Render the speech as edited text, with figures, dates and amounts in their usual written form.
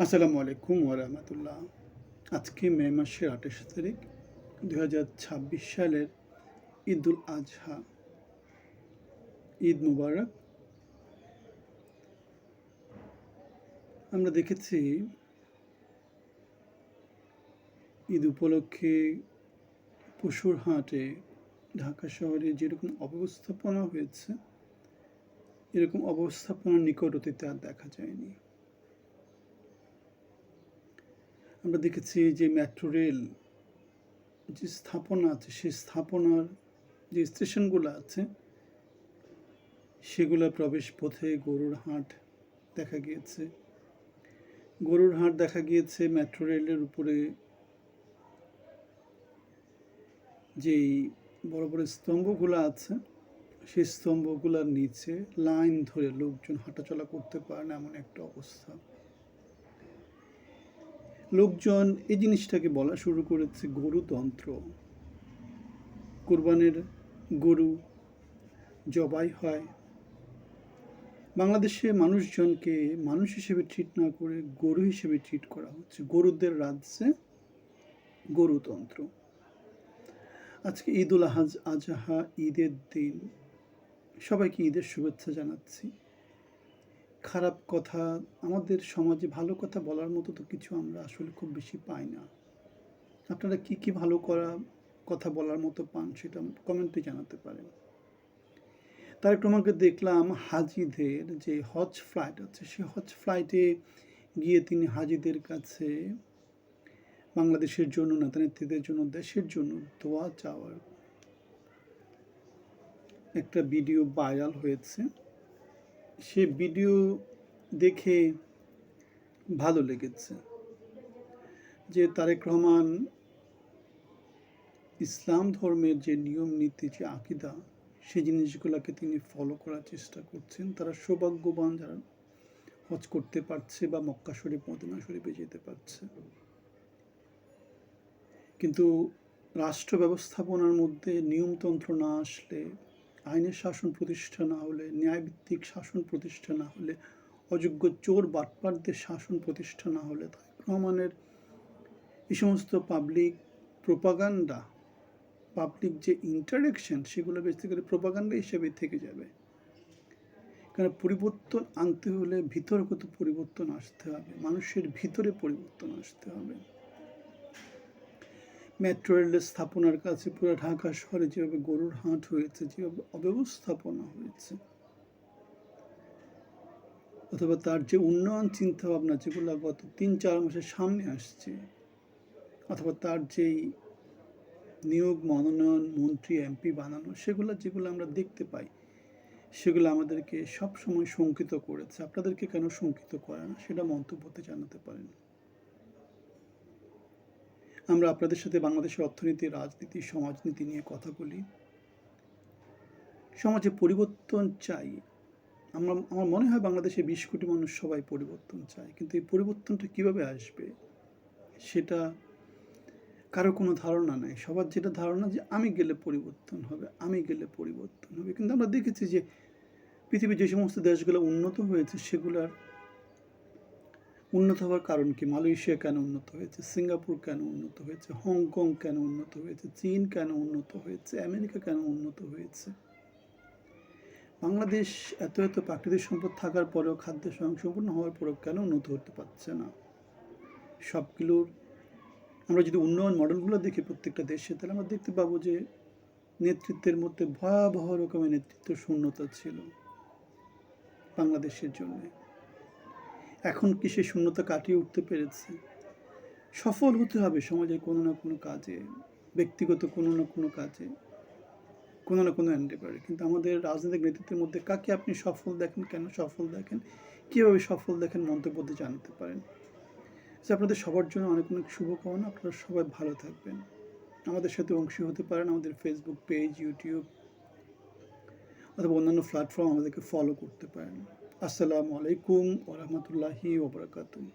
আসসালামু আলাইকুম ওরহমতুল্লাহ। আজকে মে মাসের 28 তারিখ 2026 সালের ঈদুল আজহা। ঈদ মুবারক। আমরা দেখেছি ঈদ উপলক্ষে পশুর হাটে ঢাকা শহরে যেরকম অব্যবস্থাপনা হয়েছে, এরকম অবস্থাপনার নিকট অতীতে আর দেখা যায়নি। আমরা দেখেছি যে মেট্রো রেল যে স্থাপনা আছে, সেই স্থাপনার যে স্টেশনগুলো আছে, সেগুলো প্রবেশ পথে গরুর হাট দেখা গিয়েছে। গরুর হাট দেখা গিয়েছে মেট্রো রেলের উপরে যেই বড় বড় স্তম্ভগুলো আছে, সেই স্তম্ভগুলোর নিচে লাইন ধরে লোকজন হাঁটাচলা করতে পারে না, এমন একটা অবস্থা। লোকজন এই জিনিসটাকে বলা শুরু করেছে গরুতন্ত্র। কুরবানির গরু জবাই হয়, বাংলাদেশে মানুষজনকে মানুষ হিসেবে ট্রিট না করে গরু হিসেবে ট্রিট করা হচ্ছে। গরুদের রাজ্যে গরুতন্ত্র। আজকে ঈদুল আজহা, ঈদের দিন। সবাইকে ঈদের শুভেচ্ছা জানাচ্ছি। খারাপ কথা, আমাদের সমাজে ভালো কথা বলার মতো তো কিছু আমরা আসলে খুব বেশি পাই না। আপনারা কি কি ভালো কথা বলার মতো পান, সেটা কমেন্টে জানাতে পারেন। তার একটু আমাকে দেখলাম হাজিদের যে হজ ফ্লাইট আছে, সেই হজ ফ্লাইটে গিয়ে তিনি হাজিদের কাছে বাংলাদেশের জন্য, নেতা নেত্রীদের জন্য, দেশের জন্য দোয়া চাওয়ার একটা ভিডিও ভাইরাল হয়েছে। সে ভিডিও দেখে ভালো লেগেছে যে তারেক রহমান ইসলাম ধর্মের যে নিয়ম নীতি, যে আকিদা, সেই জিনিসগুলোকে তিনি ফলো করার চেষ্টা করছেন। তারা সৌভাগ্যবান যারা হজ করতে পারছে বা মক্কা শরীফ, মদিনা শরীফে যেতে পারছে। কিন্তু রাষ্ট্র ব্যবস্থাপনার মধ্যে নিয়মতন্ত্র না আসলে, আইনের শাসন প্রতিষ্ঠা না হলে, ন্যায়ভিত্তিক শাসন প্রতিষ্ঠা না হলে, অযোগ্য চোর বাটপারদের শাসন প্রতিষ্ঠা না হলে, তারেক রহমানের এই সমস্ত পাবলিক প্রোপাগান্ডা, পাবলিক যে ইন্টারেকশন, সেগুলো বেসিক্যালি প্রোপাগান্ডা হিসেবে থেকে যাবে। কারণ পরিবর্তন আনতে হলে ভিতরগত পরিবর্তন আসতে হবে, মানুষের ভিতরে পরিবর্তন আসতে হবে। মেট্রো রেলের স্থাপনার কাছে পুরো ঢাকা শহরে যেভাবে গরুর হাট হয়েছে, যেভাবে অব্যবস্থাপনা হয়েছে, অথবা তার যে উন্নয়ন চিন্তাভাবনা যেগুলো গত 3-4 মাসের সামনে আসছে, অথবা তার যেই নিয়োগ মনোনয়ন, মন্ত্রী এমপি বানানো, যেগুলো আমরা দেখতে পাই, সেগুলো আমাদেরকে সবসময় শঙ্কিত করেছে। আপনাদেরকে কেন শঙ্কিত করে না, সেটা মন্তব্যতে জানাতে পারেন। আমরা আপনাদের সাথে বাংলাদেশের অর্থনীতি, রাজনীতি, সমাজনীতি নিয়ে কথা বলি। সমাজে পরিবর্তন চাই। আমার মনে হয় বাংলাদেশে 20 কোটি মানুষ সবাই পরিবর্তন চায়, কিন্তু এই পরিবর্তনটা কিভাবে আসবে সেটা কারো কোনো ধারণা নাই। সবার যেটা ধারণা যে আমি গেলে পরিবর্তন হবে, আমি গেলে পরিবর্তন হবে। কিন্তু আমরা দেখেছি যে পৃথিবীর যে সমস্ত দেশগুলো উন্নত হয়েছে, সেগুলার উন্নত হওয়ার কারণ কি? মালয়েশিয়া কেন উন্নত হয়েছে, সিঙ্গাপুর কেন উন্নত হয়েছে, হংকং কেন উন্নত হয়েছে, চীন কেন উন্নত হয়েছে, আমেরিকা কেন উন্নত হয়েছে? বাংলাদেশ এত এত প্রাকৃতিক সম্পদ থাকার পরেও, খাদ্যের স্বয়ংসম্পূর্ণ হওয়ার পরেও কেন উন্নত হতে পারছে না? সবগুলোর আমরা যদি উন্নয়ন মডেলগুলো দেখি প্রত্যেকটা দেশে, তাহলে আমরা দেখতে পাবো যে নেতৃত্বের মধ্যে ভয়াবহ রকমের নেতৃত্ব শূন্যতা ছিল বাংলাদেশের জন্য। এখন কি সে শূন্যতা কাটিয়ে উঠতে পেরেছে? সফল হতে হবে সমাজে কোনো না কোনো কাজে, ব্যক্তিগত কোনো না কোনো কাজে, কোনো না কোনো এন্ডেভারে। কিন্তু আমাদের রাজনৈতিক নেতৃত্বের মধ্যে কাকে আপনি সফল দেখেন, কেন সফল দেখেন, কীভাবে সফল দেখেন, মন্তব্যতে জানাতে পারেন। আপনাদের সবার জন্য অনেক অনেক শুভকামনা। আপনারা সবাই ভালো থাকবেন। আমাদের সাথে অংশী হতে পারেন আমাদের ফেসবুক পেজ, ইউটিউব অথবা অন্যান্য প্ল্যাটফর্ম আমাদেরকে ফলো করতে পারেন। আসসালামু আলাইকুম ওয়া রাহমাতুল্লাহি ওয়া বারাকাতুহু।